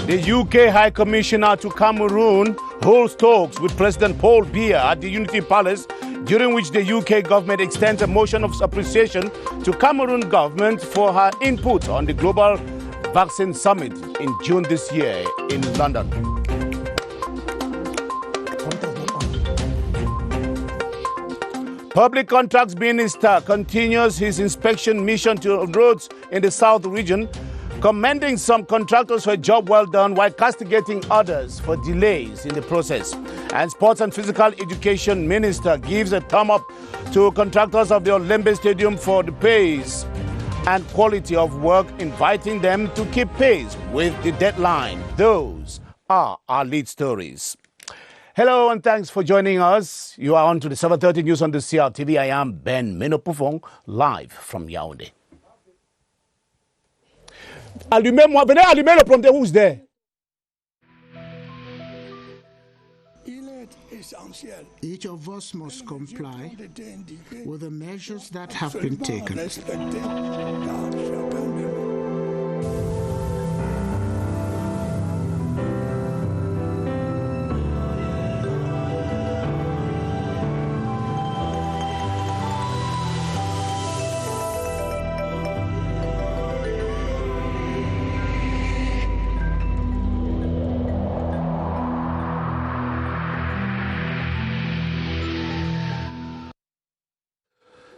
The UK High Commissioner to Cameroon holds talks with President Paul Biya at the Unity Palace, during which the UK government extends a motion of appreciation to Cameroon government for her input on the Global Vaccine Summit in June this year in London. Public Contracts Minister continues his inspection mission to roads in the South region, commending some contractors for a job well done while castigating others for delays in the process. And Sports and Physical Education Minister gives a thumb up to contractors of the Olembe Stadium for the pace and quality of work, inviting them to keep pace with the deadline. Those are our lead stories. Hello and thanks for joining us. You are on to the 7:30 news on the CRTV. I am Ben Menopufong, live from Yaoundé. Allumez-moi, venez allumer le prompteur, who's there? Each of us must comply with the measures that have been taken.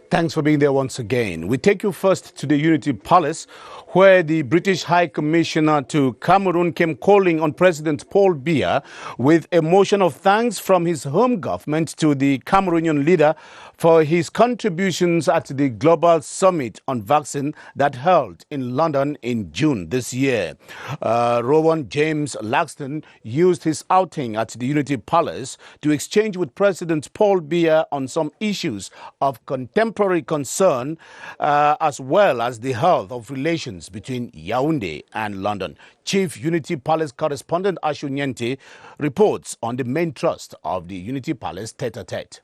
Thanks for being there once again. We take you first to the Unity Palace, where the British High Commissioner to Cameroon came calling on President Paul Biya with a motion of thanks from his home government to the Cameroonian leader for his contributions at the Global Summit on Vaccine that held in London in June this year. Rowan James Laxton used his outing at the Unity Palace to exchange with President Paul Biya on some issues of contemporary concern, as well as the health of relations between Yaoundé and London. Chief Unity Palace correspondent Ashu Nyente reports on the main thrust of the Unity Palace tete-a-tete.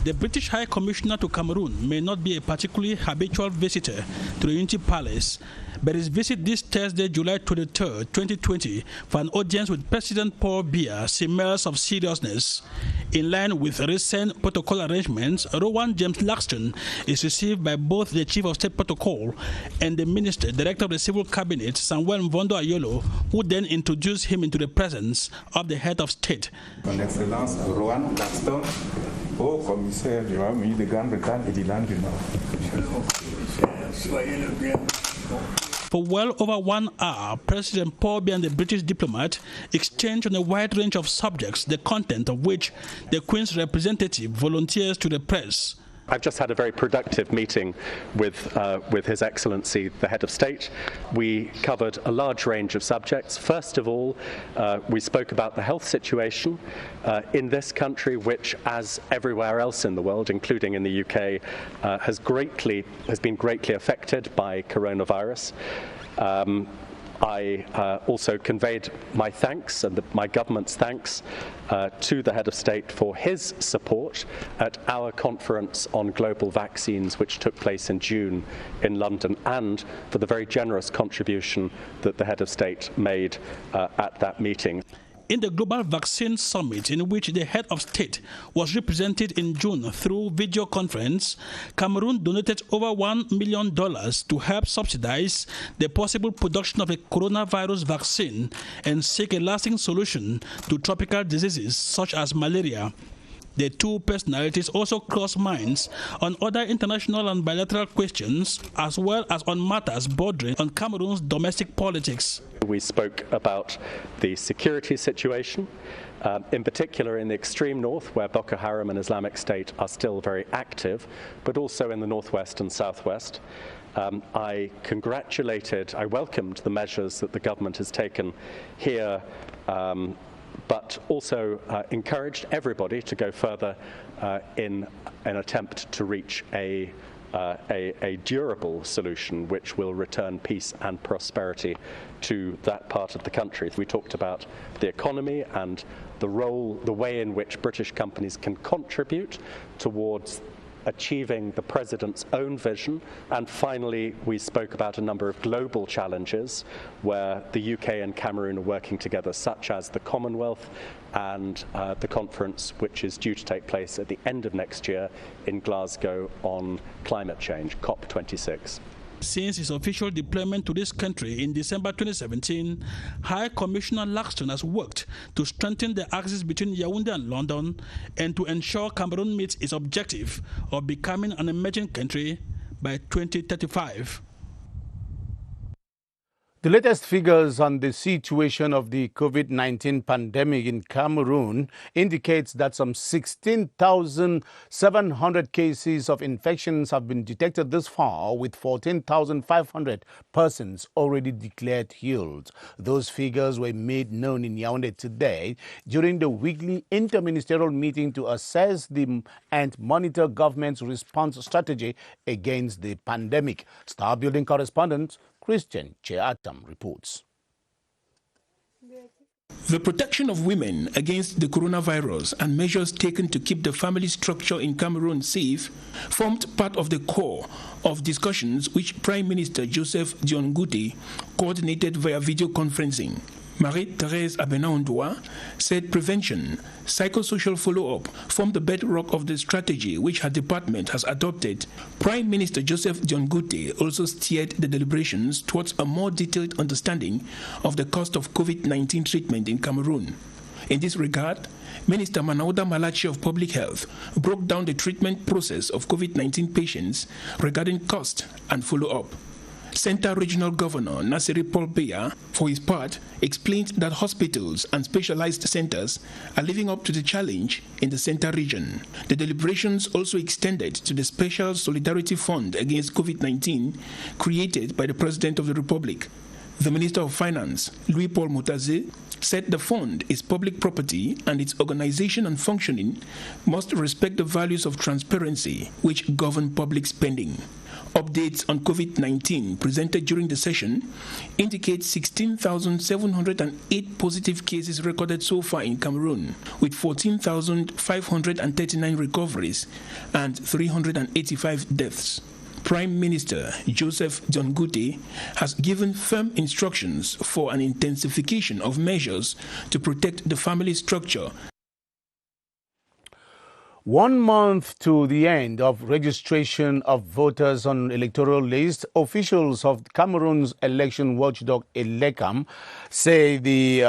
The British High Commissioner to Cameroon may not be a particularly habitual visitor to the Unity Palace, but his visit this Thursday, July 23, 2020, for an audience with President Paul Biya smells of seriousness. In line with recent protocol arrangements, Rowan James Laxton is received by both the Chief of State Protocol and the Minister, Director of the Civil Cabinet, Samuel Mvondo Ayolo, who then introduced him into the presence of the Head of State. Son Excellence Rowan Laxton, au commissaire du Royaume-Uni de Grande-Bretagne et d'Irlande du Nord. For well over 1 hour, President Paul Biya and the British diplomat exchanged on a wide range of subjects, the content of which the Queen's representative volunteers to the press. I've just had a very productive meeting with His Excellency, the Head of State. We covered a large range of subjects. First of all, we spoke about the health situation in this country, which, as everywhere else in the world, including in the UK, has been greatly affected by coronavirus. I also conveyed my thanks and my government's thanks to the Head of State for his support at our conference on global vaccines, which took place in June in London, and for the very generous contribution that the Head of State made at that meeting. In the Global Vaccine Summit, in which the Head of State was represented in June through video conference, Cameroon donated over $1 million to help subsidize the possible production of a coronavirus vaccine and seek a lasting solution to tropical diseases such as malaria. The two personalities also crossed minds on other international and bilateral questions, as well as on matters bordering on Cameroon's domestic politics. We spoke about the security situation, in particular in the extreme north, where Boko Haram and Islamic State are still very active, but also in the northwest and southwest. I welcomed the measures that the government has taken here, but also encouraged everybody to go further in an attempt to reach a durable solution which will return peace and prosperity to that part of the country. We talked about the economy and the way in which British companies can contribute towards achieving the President's own vision, and finally we spoke about a number of global challenges where the UK and Cameroon are working together, such as the Commonwealth and the conference which is due to take place at the end of next year in Glasgow on climate change, COP26. Since his official deployment to this country in December 2017, High Commissioner Laxton has worked to strengthen the axis between Yaoundé and London and to ensure Cameroon meets its objective of becoming an emerging country by 2035. The latest figures on the situation of the COVID-19 pandemic in Cameroon indicates that some 16,700 cases of infections have been detected this far, with 14,500 persons already declared healed. Those figures were made known in Yaoundé today during the weekly interministerial meeting to assess and monitor government's response strategy against the pandemic. Star Building correspondent Christian Cheatam reports. The protection of women against the coronavirus and measures taken to keep the family structure in Cameroon safe formed part of the core of discussions which Prime Minister Joseph Dion-Ngouté coordinated via video conferencing. Marie-Thérèse Abena-Ondoa said prevention, psychosocial follow-up form the bedrock of the strategy which her department has adopted. Prime Minister Joseph Dion-Ngouté also steered the deliberations towards a more detailed understanding of the cost of COVID-19 treatment in Cameroon. In this regard, Minister Manauda Malachi of Public Health broke down the treatment process of COVID-19 patients regarding cost and follow-up. Center Regional Governor Nasiri Paul Beya, for his part, explained that hospitals and specialized centers are living up to the challenge in the center region. The deliberations also extended to the Special Solidarity Fund against COVID-19 created by the President of the Republic. The Minister of Finance, Louis-Paul Moutaze, said the fund is public property and its organization and functioning must respect the values of transparency which govern public spending. Updates on COVID-19 presented during the session indicate 16,708 positive cases recorded so far in Cameroon, with 14,539 recoveries and 385 deaths. Prime Minister Joseph Dion-Ngouté has given firm instructions for an intensification of measures to protect the family structure. 1 month to the end of registration of voters on electoral list, officials of Cameroon's election watchdog ELECAM say the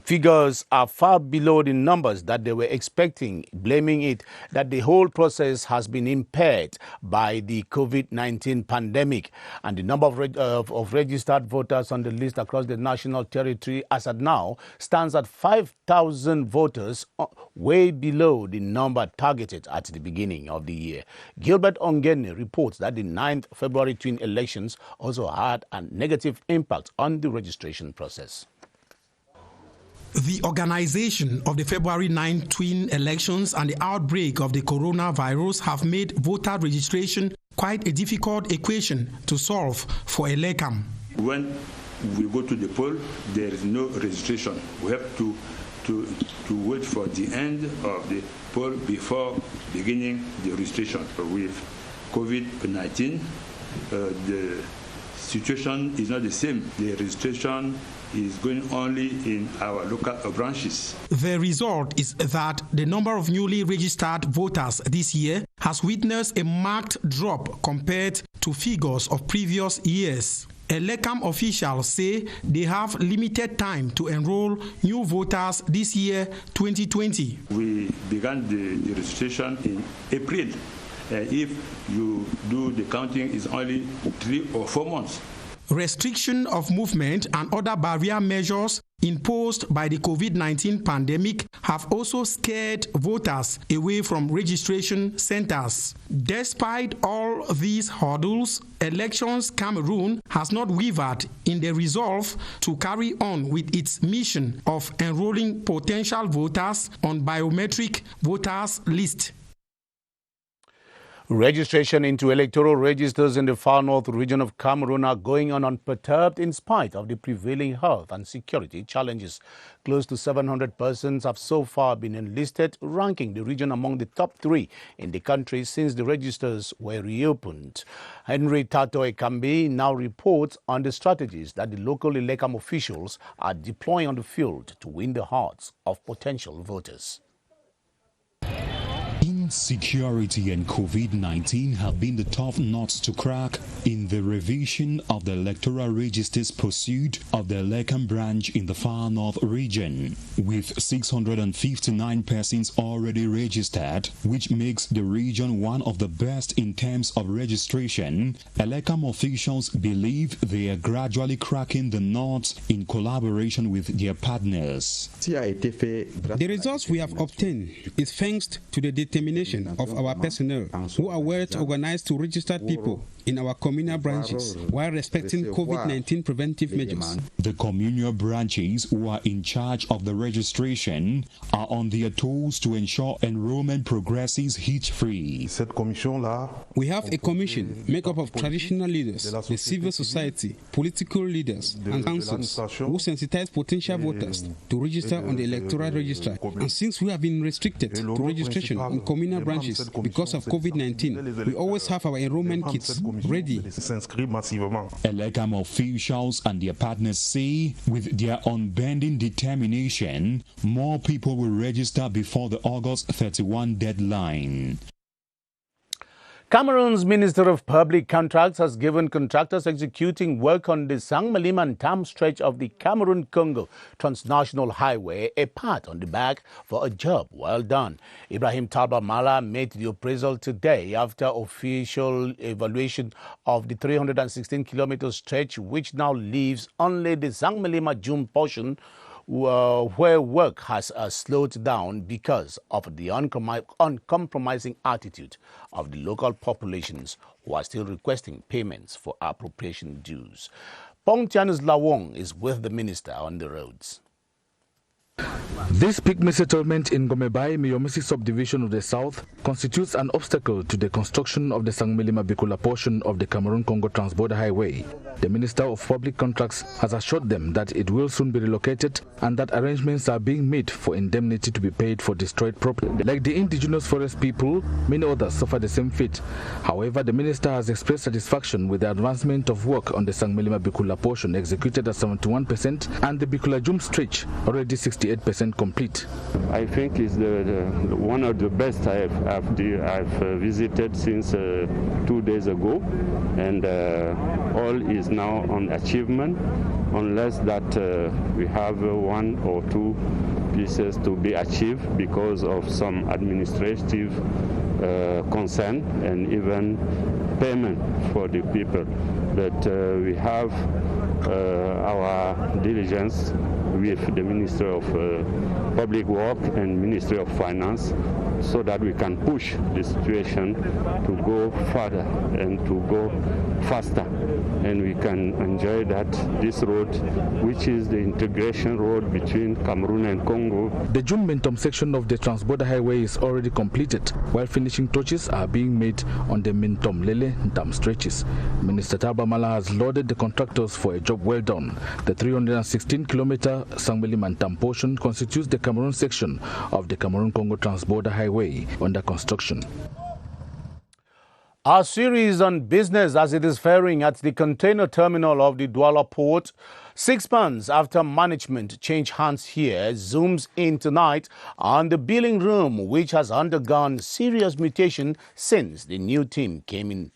figures are far below the numbers that they were expecting, blaming it that the whole process has been impaired by the COVID-19 pandemic. And the number of registered voters on the list across the national territory as at now stands at 5,000 voters, way below the number targeted at the beginning of the year. Gilbert Ongene reports that the 9th February twin elections also had a negative impact on the registration process. The organization of the February 9 twin elections and the outbreak of the coronavirus have made voter registration quite a difficult equation to solve for ELECAM. When we go to the poll, there is no registration. We have to wait for the end of the poll before beginning the registration. With COVID-19, the situation is not the same. The registration is going only in our local branches. The result is that the number of newly registered voters this year has witnessed a marked drop compared to figures of previous years. ELECAM officials say they have limited time to enroll new voters this year, 2020. We began the registration in April. If you do the counting, it's only 3 or 4 months. Restriction of movement and other barrier measures imposed by the COVID-19 pandemic have also scared voters away from registration centers. Despite all these hurdles, Elections Cameroon has not wavered in the resolve to carry on with its mission of enrolling potential voters on biometric voters list. Registration into electoral registers in the far north region of Cameroon are going on unperturbed in spite of the prevailing health and security challenges. Close to 700 persons have so far been enlisted, ranking the region among the top 3 in the country since the registers were reopened. Henry Tato Ekambi now reports on the strategies that the local Elekam officials are deploying on the field to win the hearts of potential voters. Insecurity and COVID-19 have been the tough nuts to crack in the revision of the electoral registers pursuit of the Elekam branch in the far north region, with 659 persons already registered, which makes the region one of the best in terms of registration. Elekam officials believe they are gradually cracking the nuts in collaboration with their partners. The results we have obtained is thanks to the determination of our personnel who are well organized to register people in our communal branches while respecting COVID-19 preventive measures. The communal branches who are in charge of the registration are on their toes to ensure enrollment progresses hitch-free. We have a commission made up of traditional leaders, the civil society, political leaders, and councils who sensitize potential voters to register on the electoral register. And since we have been restricted to registration in communal branches because of COVID-19, we always have our enrollment kits ready. Elekam officials and their partners say with their unbending determination, more people will register before the August 31 deadline. Cameroon's Minister of Public Contracts has given contractors executing work on the Sang-Malim-Tam stretch of the Cameroon-Congo Transnational Highway a pat on the back for a job well done. Ibrahim Talba Mala made the appraisal today after official evaluation of the 316-kilometer stretch, which now leaves only the Sang-Malim-Jum portion where work has slowed down because of the uncompromising attitude of the local populations who are still requesting payments for appropriation dues. Pongtianus Lawong is with the minister on the roads. This pygmy settlement in Gomebai, Miyomisi subdivision of the south, constitutes an obstacle to the construction of the Sang-Malim-Bikula portion of the Cameroon-Congo Transborder Highway. The Minister of Public Contracts has assured them that it will soon be relocated and that arrangements are being made for indemnity to be paid for destroyed property. Like the indigenous forest people, many others suffer the same fate. However, the Minister has expressed satisfaction with the advancement of work on the Sang-Malim-Bikula portion executed at 71% and the Bikula-Jum stretch already 68% complete. I think it's one of the best I've visited since 2 days ago, and all is now on achievement, unless that we have 1 or 2 pieces to be achieved because of some administrative concern and even payment for the people. But we have our diligence with the Ministry of Public Work and Ministry of Finance so that we can push the situation to go further and to go faster, and we can enjoy that this road, which is the integration road between Cameroon and Congo. The Jum-Mentom section of the Transborder Highway is already completed, while finishing touches are being made on the Mentom-Lele-Ntam stretches. Minister Talba Mala has lauded the contractors for a job well done. The 316-kilometer Sang-Malim-Ntam portion constitutes the Cameroon section of the Cameroon-Congo Transborder Highway under construction. Our series on business as it is faring at the container terminal of the Douala port, 6 months after management changed hands here, zooms in tonight on the billing room, which has undergone serious mutation since the new team came in.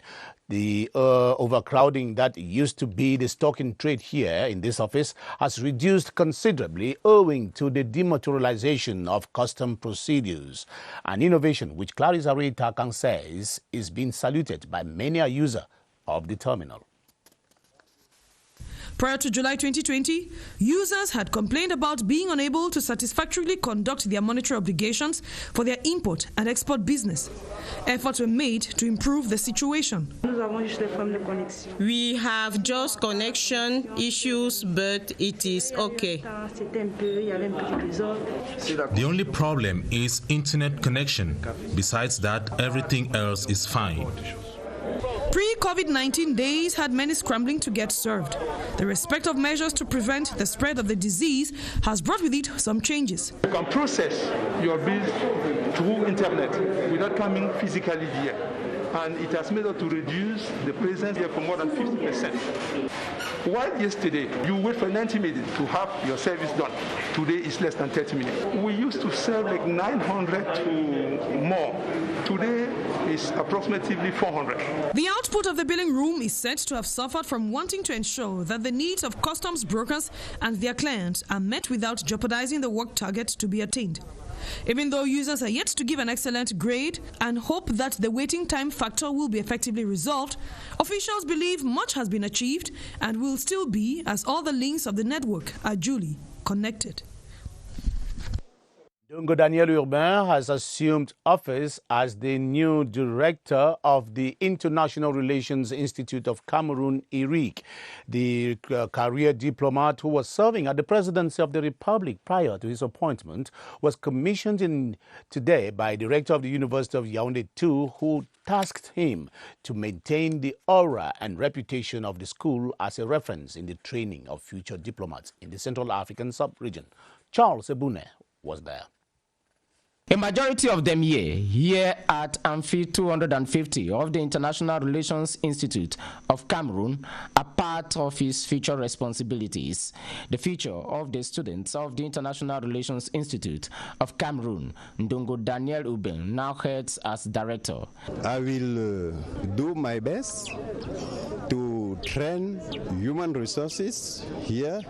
The overcrowding that used to be the stock in trade here in this office has reduced considerably owing to the dematerialization of custom procedures. An innovation which Clarissa Reitakan says is being saluted by many a user of the terminal. Prior to July 2020, users had complained about being unable to satisfactorily conduct their monetary obligations for their import and export business. Efforts were made to improve the situation. We have just connection issues, but it is okay. The only problem is internet connection. Besides that, everything else is fine. Pre-COVID-19 days had many scrambling to get served. The respective measures to prevent the spread of the disease has brought with it some changes. You can process your bills through internet without coming physically here. And it has made us to reduce the presence here for more than 50%. While yesterday you wait for 90 minutes to have your service done, today is less than 30 minutes. We used to serve like 900 to more. Today is approximately 400. The output of the billing room is said to have suffered from wanting to ensure that the needs of customs brokers and their clients are met without jeopardizing the work target to be attained. Even though users are yet to give an excellent grade and hope that the waiting time factor will be effectively resolved, officials believe much has been achieved and will still be, as all the links of the network are duly connected. Ndongo Daniel Urbain has assumed office as the new director of the International Relations Institute of Cameroon, HICHT. The career diplomat who was serving at the presidency of the Republic prior to his appointment was commissioned today by Director of the University of Yaoundé II, who tasked him to maintain the aura and reputation of the school as a reference in the training of future diplomats in the Central African sub-region. Charles Ebune was there. A majority of them here at Amphi 250 of the International Relations Institute of Cameroon are part of his future responsibilities. The future of the students of the International Relations Institute of Cameroon, Ndongo Daniel Urbain, now heads as director. I will do my best to train human resources here.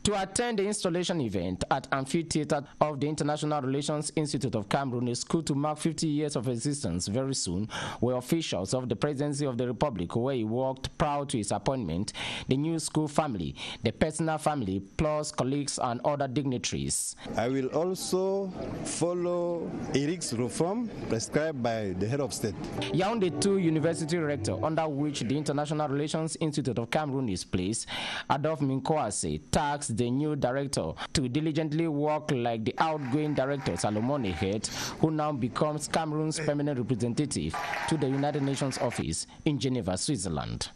To attend the installation event at Amphitheater of the International Relations Institute of Cameroon, a school to mark 50 years of existence very soon, were officials of the Presidency of the Republic, where he worked prior to his appointment, the new school family, the personal family, plus colleagues and other dignitaries. I will also follow HICHT's reform prescribed by the head of state. Yaoundé II University Rector, under which the International Relations Institute of Cameroon is placed, Adolphe Minkoase, tasked the new director to diligently work like the outgoing director Salomon Ehet, who now becomes Cameroon's permanent representative to the United Nations office in Geneva, Switzerland.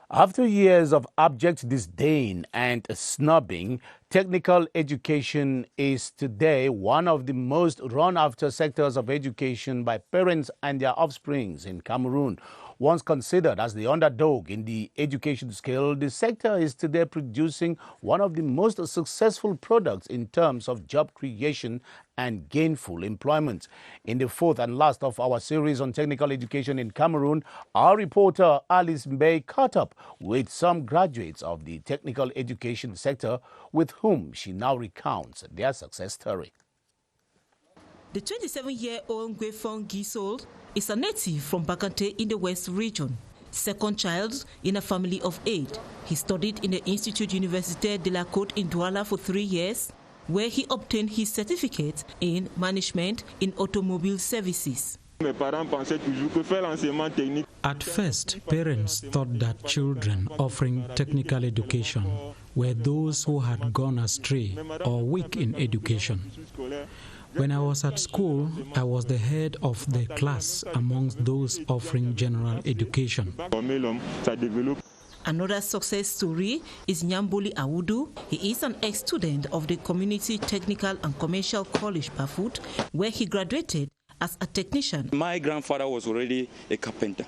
After years of abject disdain and snubbing, technical education is today one of the most run-after sectors of education by parents and their offsprings in Cameroon. Once considered as the underdog in the education scale, the sector is today producing one of the most successful products in terms of job creation and gainful employment. In the fourth and last of our series on technical education in Cameroon, our reporter Alice Mbey caught up with some graduates of the technical education sector with whom she now recounts their success story. The 27-year-old Gwefong Gisold is a native from Bakante in the West region. Second child in a family of 8. He studied in the Institut Universitaire de la Côte in Douala for 3 years, where he obtained his certificate in management in automobile services. At first, parents thought that children offering technical education were those who had gone astray or weak in education. When I was at school, I was the head of the class amongst those offering general education. Another success story is Nyamboli Awudu. He is an ex-student of the Community Technical and Commercial College, Bafut, where he graduated as a technician. My grandfather was already a carpenter.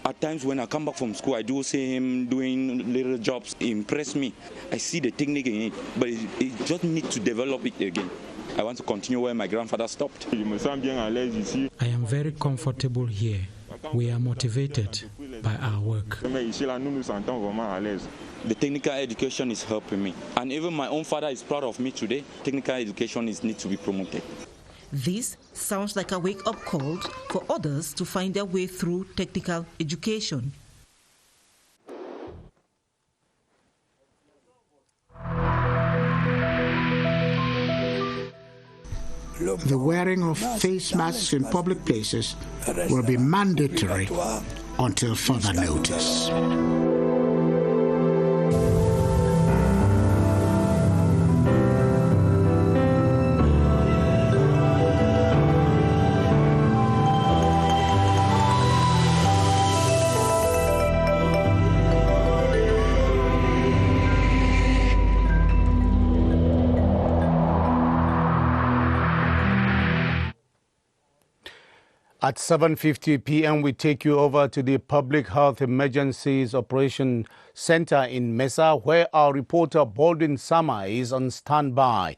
At times when I come back from school, I do see him doing little jobs. It impressed me. I see the technique in it, but it just needs to develop it again. I want to continue where my grandfather stopped. I am very comfortable here. We are motivated by our work. The technical education is helping me. And even my own father is proud of me today. Technical education needs to be promoted. This sounds like a wake-up call for others to find their way through technical education. the wearing of face masks in public places will be mandatory until further notice. At 7:50 p.m., we take you over to the Public Health Emergencies Operation Center in Mesa, where our reporter Baldwin Sama is on standby.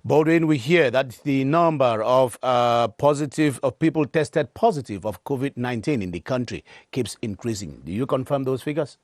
Baldwin, we hear that the number of people tested positive of COVID-19 in the country keeps increasing. Do you confirm those figures?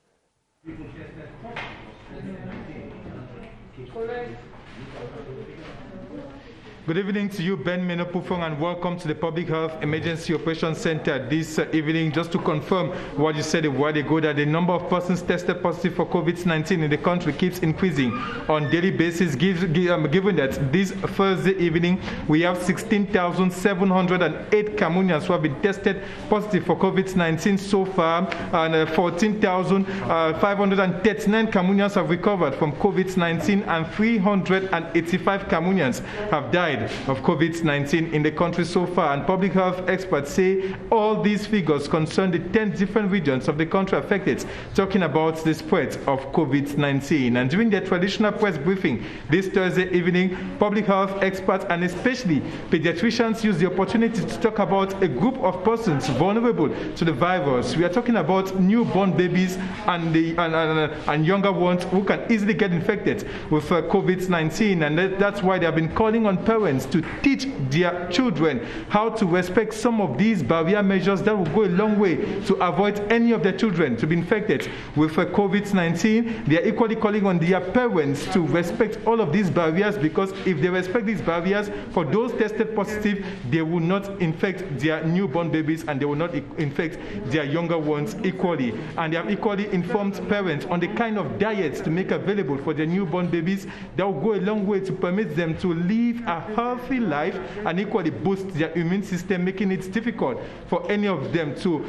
Good evening to you, Ben Menopufong, and welcome to the Public Health Emergency Operations Center this evening. Just to confirm what you said a while ago, that the number of persons tested positive for COVID-19 in the country keeps increasing on daily basis, given that this Thursday evening we have 16,708 Cameroonians who have been tested positive for COVID-19 so far, and 14,539 Cameroonians have recovered from COVID-19, and 385 Cameroonians have died of COVID-19 in the country so far. And public health experts say all these figures concern the 10 different regions of the country affected, talking about the spread of COVID-19. And during their traditional press briefing this Thursday evening, public health experts and especially pediatricians used the opportunity to talk about a group of persons vulnerable to the virus. We are talking about newborn babies and younger ones who can easily get infected with COVID-19, and that's why they have been calling on parents to teach their children how to respect some of these barrier measures that will go a long way to avoid any of their children to be infected with COVID-19. They are equally calling on their parents to respect all of these barriers, because if they respect these barriers, for those tested positive, they will not infect their newborn babies and they will not infect their younger ones equally. And they have equally informed parents on the kind of diets to make available for their newborn babies that will go a long way to permit them to live a healthy life and equally boost their immune system, making it difficult for any of them to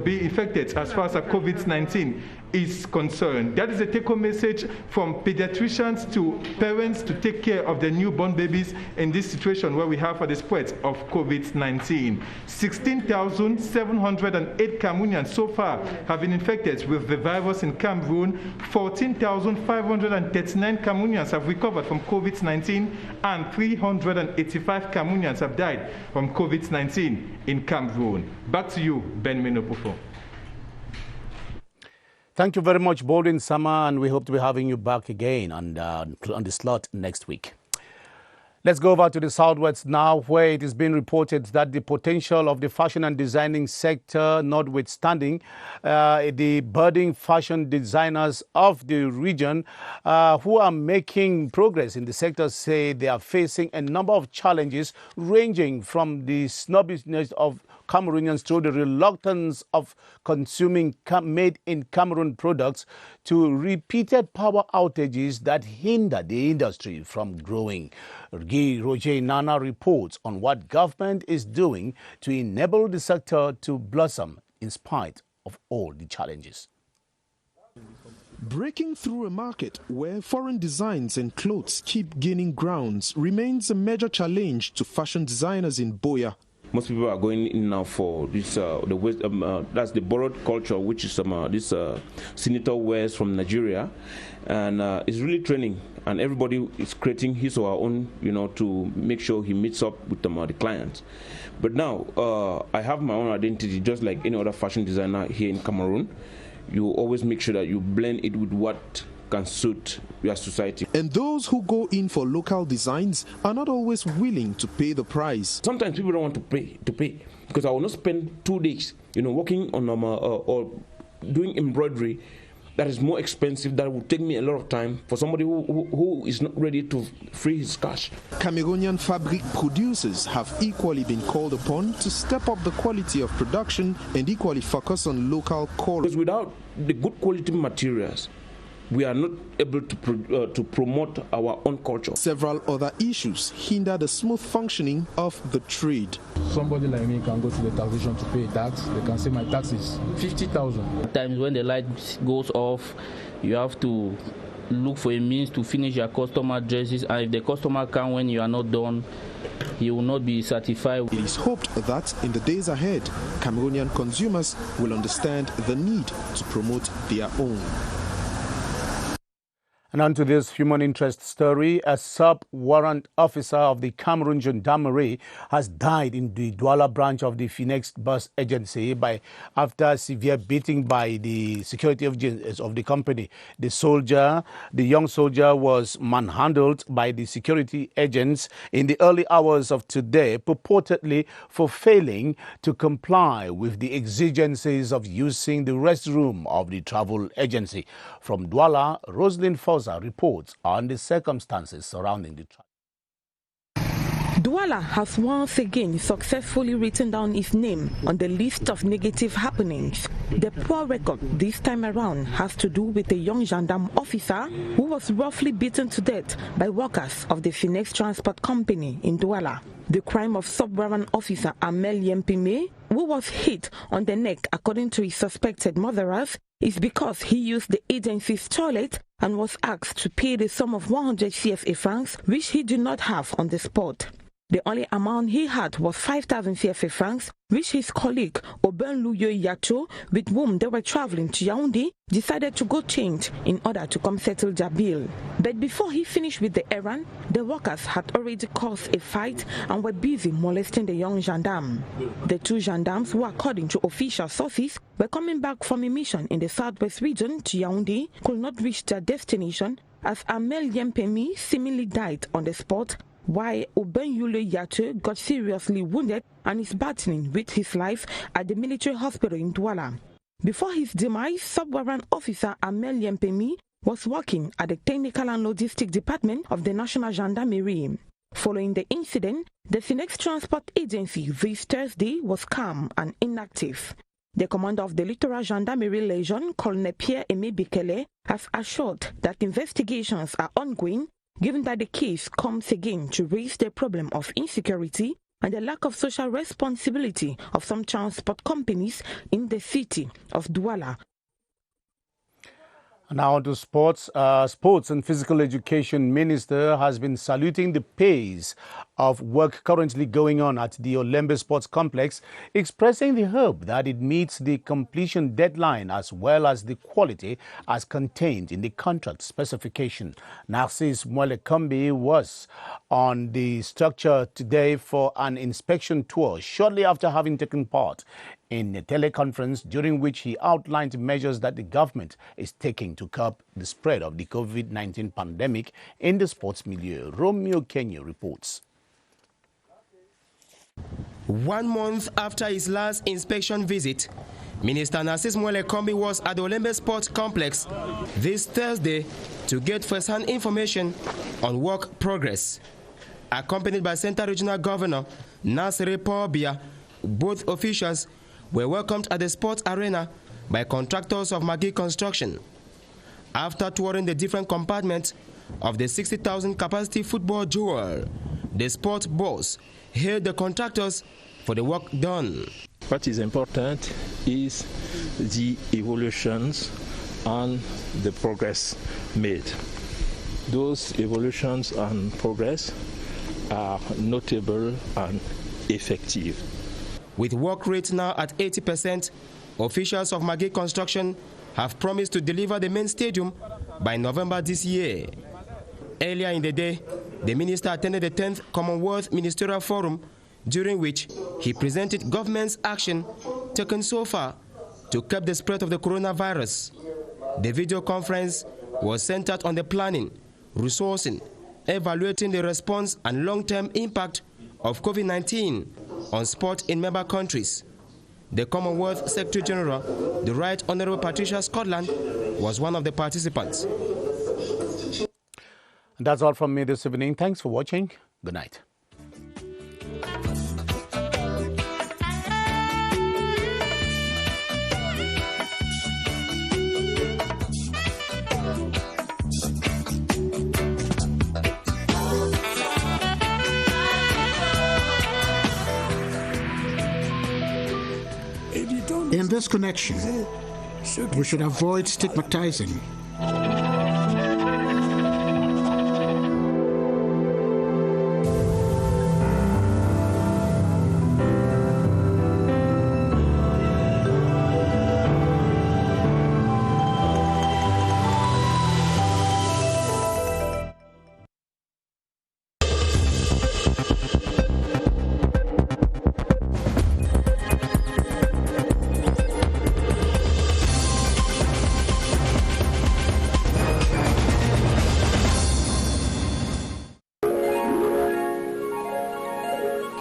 be infected as far as COVID-19 is concerned. That is a take-home message from pediatricians to parents to take care of their newborn babies in this situation where we have the spread of COVID-19. 16,708 Cameroonians so far have been infected with the virus in Cameroon. 14,539 Cameroonians have recovered from COVID-19, and 385 Cameroonians have died from COVID-19 in Cameroon. Back to you, Ben Menopufo. Thank you very much, Baldwin Sama, and we hope to be having you back again on the slot next week. Let's go over to the Southwest now, where it is being reported that the potential of the fashion and designing sector notwithstanding, the budding fashion designers of the region who are making progress in the sector say they are facing a number of challenges ranging from the snobbishness of Cameroonians through the reluctance of consuming made-in Cameroon products to repeated power outages that hinder the industry from growing. Guy Roger Nana reports on what government is doing to enable the sector to blossom in spite of all the challenges. Breaking through a market where foreign designs and clothes keep gaining grounds remains a major challenge to fashion designers in Boya. Most people are going in now for this that's the borrowed culture, which is this senator wears from Nigeria, and it's really training, and everybody is creating his or her own, to make sure he meets up with the clients. But now I have my own identity, just like any other fashion designer here in Cameroon. You always make sure that you blend it with what can suit your society. And those who go in for local designs are not always willing to pay the price. Sometimes people don't want to pay because I will not spend 2 days, working on or doing embroidery that is more expensive, that will take me a lot of time for somebody who is not ready to free his cash. Cameroonian fabric producers have equally been called upon to step up the quality of production and equally focus on local color. Because without the good quality materials, we are not able to promote our own culture. Several other issues hinder the smooth functioning of the trade. Somebody like me can go to the taxation to pay tax. They can say my tax is 50,000. At times when the light goes off, you have to look for a means to finish your customer addresses, and if the customer can when you are not done, he will not be satisfied. It is hoped that in the days ahead, Cameroonian consumers will understand the need to promote their own. And on to this human interest story. A sub-warrant officer of the Cameroon Gendarmerie has died in the Douala branch of the Phoenix Bus Agency after severe beating by the security agents of the company. The young soldier was manhandled by the security agents in the early hours of today, purportedly for failing to comply with the exigencies of using the restroom of the travel agency. From Douala, Rosalind Fosa reports on the circumstances surrounding the trial. Douala has once again successfully written down his name on the list of negative happenings. The poor record this time around has to do with a young gendarme officer who was roughly beaten to death by workers of the Phoenix Transport Company in Douala. The crime of sub-warrant officer Amel Yempime, who was hit on the neck according to his suspected murderers, is because he used the agency's toilet and was asked to pay the sum of 100 CFA francs, which he did not have on the spot. The only amount he had was 5,000 CFA francs, which his colleague Obenluyo Yacho, with whom they were traveling to Yaoundé, decided to go change in order to come settle their bill. But before he finished with the errand, the workers had already caused a fight and were busy molesting the young gendarme. The two gendarmes, who according to official sources were coming back from a mission in the southwest region to Yaoundé, could not reach their destination as Amel Yempemi seemingly died on the spot, while Obenyule Yate got seriously wounded and is battling with his life at the military hospital in Douala. Before his demise, sub-warrant officer Amel Yempemi was working at the Technical and Logistic Department of the National Gendarmerie. Following the incident, the Phoenix Transport Agency this Thursday was calm and inactive. The commander of the Littoral Gendarmerie Legion, Colonel Pierre-Aimé Bikele, has assured that investigations are ongoing, given that the case comes again to raise the problem of insecurity and the lack of social responsibility of some transport companies in the city of Douala. Now to sports. Sports and Physical Education Minister has been saluting the pace of work currently going on at the Olembe Sports Complex, expressing the hope that it meets the completion deadline as well as the quality as contained in the contract specification. Narcisse Mwelekombi was on the structure today for an inspection tour shortly after having taken part in a teleconference during which he outlined measures that the government is taking to curb the spread of the COVID-19 pandemic in the sports milieu. Romeo Kenya reports. 1 month after his last inspection visit, Minister Narcisse Mwelekombi was at the Olembe Sports Complex this Thursday to get first-hand information on work progress. Accompanied by Central Regional Governor Nasere Pobia, both officials were welcomed at the sports arena by contractors of Maggie Construction. After touring the different compartments of the 60,000 capacity football jewel, the sports boss hailed the contractors for the work done. What is important is the evolutions and the progress made. Those evolutions and progress are notable and effective. With work rates now at 80%, officials of Maggie Construction have promised to deliver the main stadium by November this year. Earlier in the day, the minister attended the 10th Commonwealth Ministerial Forum, during which he presented government's action taken so far to curb the spread of the coronavirus. The video conference was centered on the planning, resourcing, evaluating the response and long-term impact of COVID-19 on sport in member countries. The Commonwealth Secretary General, the Right Honourable Patricia Scotland, was one of the participants. That's all from me this evening. Thanks for watching. Good night. In this connection, we should avoid stigmatizing.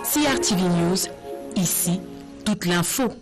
CRTV News, ici, toute l'info.